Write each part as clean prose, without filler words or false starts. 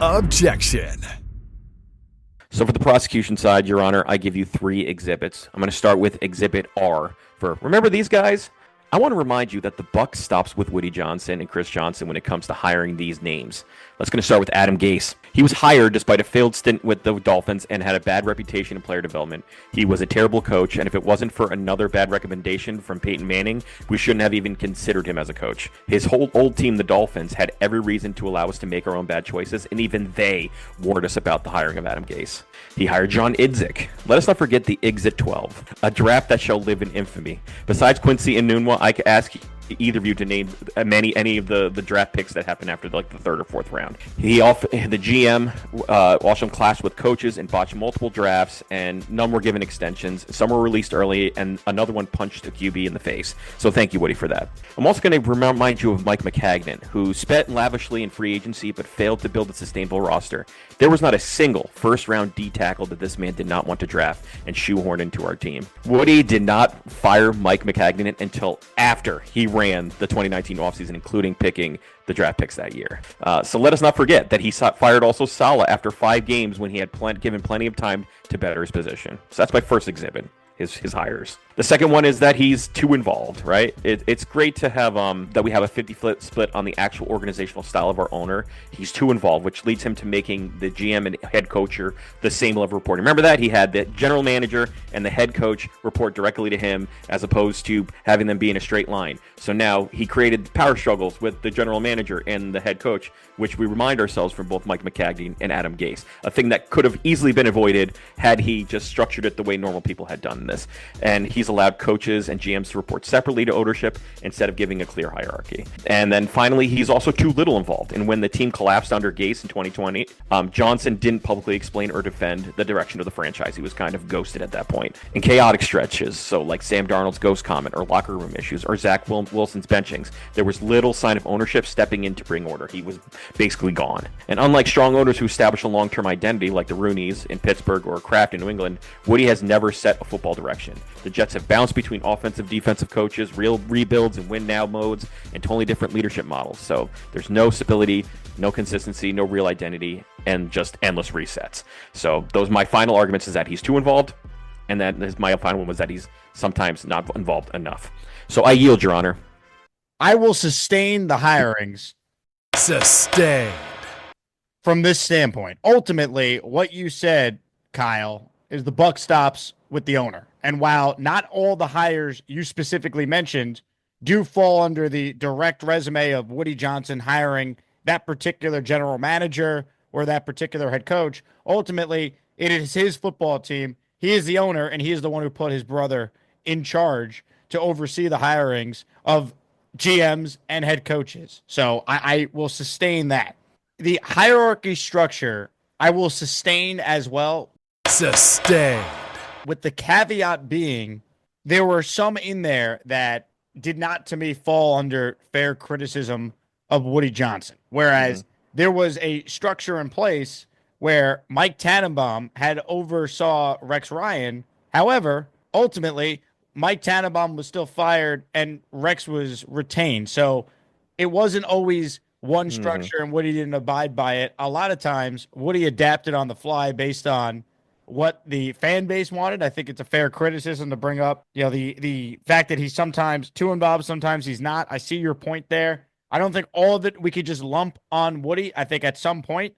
Objection. So for the prosecution side, Your Honor, I give you 3 exhibits. I'm going to start with Exhibit R for, remember these guys? I want to remind you that the buck stops with Woody Johnson and Chris Johnson when it comes to hiring these names. Let's going to start with Adam Gase. He was hired despite a failed stint with the Dolphins and had a bad reputation in player development. He was a terrible coach, and if it wasn't for another bad recommendation from Peyton Manning, we shouldn't have even considered him as a coach. His whole old team, the Dolphins, had every reason to allow us to make our own bad choices, and even they warned us about the hiring of Adam Gase. He hired John Idzik. Let us not forget the Exit 12, a draft that shall live in infamy. Besides Quincy and Nunwa, I could ask either of you to name any of the draft picks that happened after the 3rd or 4th round. The GM also clashed with coaches and botched multiple drafts, and none were given extensions. Some were released early, and another one punched a QB in the face. So thank you, Woody, for that. I'm also going to remind you of Mike Maccagnan, who spent lavishly in free agency but failed to build a sustainable roster. There was not a single first-round D tackle that this man did not want to draft and shoehorn into our team. Woody did not fire Mike Maccagnan until after he ran the 2019 offseason, including picking the draft picks that year. So let us not forget that he fired also Saleh after 5 games when he had given plenty of time to better his position. So that's my first exhibit, his hires. The second one is that he's too involved, right? It's great to have that we have a 50-50 split on the actual organizational style of our owner. He's too involved, which leads him to making the GM and head coacher the same level of reporting. Remember that? He had the general manager and the head coach report directly to him as opposed to having them be in a straight line. So now he created power struggles with the general manager and the head coach, which we remind ourselves from both Mike Maccagnan and Adam Gase. A thing that could have easily been avoided had he just structured it the way normal people had done this. And he's allowed coaches and GMs to report separately to ownership instead of giving a clear hierarchy. And then finally, he's also too little involved. And when the team collapsed under Gase in 2020, Johnson didn't publicly explain or defend the direction of the franchise. He was kind of ghosted at that point. In chaotic stretches, so like Sam Darnold's ghost comment or locker room issues or Zach Wilson's benchings, there was little sign of ownership stepping in to bring order. He was basically gone. And unlike strong owners who establish a long-term identity like the Rooneys in Pittsburgh or Kraft in New England, Woody has never set a football direction. The Jets have bounced between offensive, defensive coaches, real rebuilds and win-now modes, and totally different leadership models. So there's no stability, no consistency, no real identity, and just endless resets. So those are my final arguments, is that he's too involved, and that my final one was that he's sometimes not involved enough. So I yield, Your Honor. I will sustain the hirings. Sustained. From this standpoint, ultimately, what you said, Kyle, is the buck stops with the owner. And while not all the hires you specifically mentioned do fall under the direct resume of Woody Johnson hiring that particular general manager or that particular head coach, ultimately, it is his football team. He is the owner, and he is the one who put his brother in charge to oversee the hirings of GMs and head coaches. So I will sustain that. The hierarchy structure, I will sustain as well. Sustained. With the caveat being, there were some in there that did not, to me, fall under fair criticism of Woody Johnson. Whereas there was a structure in place where Mike Tannenbaum had oversaw Rex Ryan. However, ultimately, Mike Tannenbaum was still fired and Rex was retained. So it wasn't always one structure and Woody didn't abide by it. A lot of times, Woody adapted on the fly based on what the fan base wanted. I think it's a fair criticism to bring up, the fact that he's sometimes too involved, sometimes he's not. I see your point there. I don't think all of it we could just lump on Woody. I think at some point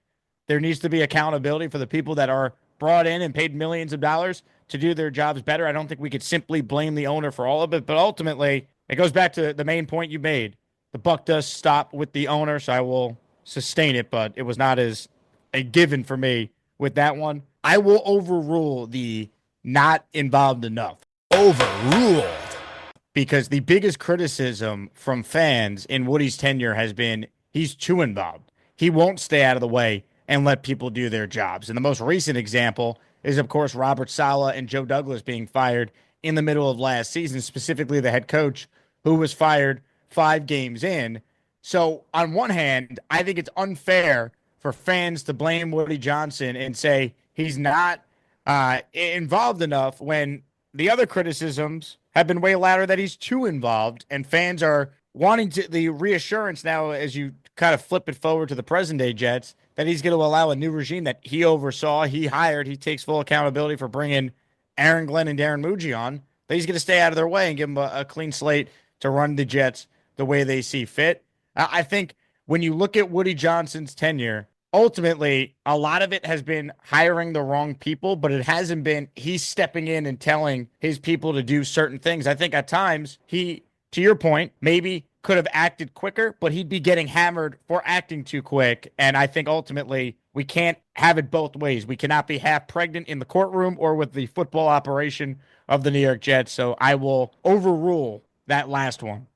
there needs to be accountability for the people that are brought in and paid millions of dollars to do their jobs better. I don't think we could simply blame the owner for all of it, but ultimately it goes back to the main point you made. The buck does stop with the owner, so I will sustain it, but it was not as a given for me with that one. I will overrule the not involved enough. Overruled. Because the biggest criticism from fans in Woody's tenure has been he's too involved. He won't stay out of the way and let people do their jobs. And the most recent example is, of course, Robert Saleh and Joe Douglas being fired in the middle of last season, specifically the head coach who was fired 5 games in. So on one hand, I think it's unfair for fans to blame Woody Johnson and say he's not involved enough when the other criticisms have been way louder that he's too involved, and fans are wanting the reassurance now as you kind of flip it forward to the present day Jets that he's going to allow a new regime that he oversaw, he hired, he takes full accountability for bringing Aaron Glenn and Darren Muji on, that he's going to stay out of their way and give them a clean slate to run the Jets the way they see fit. I think when you look at Woody Johnson's tenure, ultimately, a lot of it has been hiring the wrong people, but it hasn't been he's stepping in and telling his people to do certain things. I think at times he, to your point, maybe could have acted quicker, but he'd be getting hammered for acting too quick. And I think ultimately we can't have it both ways. We cannot be half pregnant in the courtroom or with the football operation of the New York Jets. So I will overrule that last one.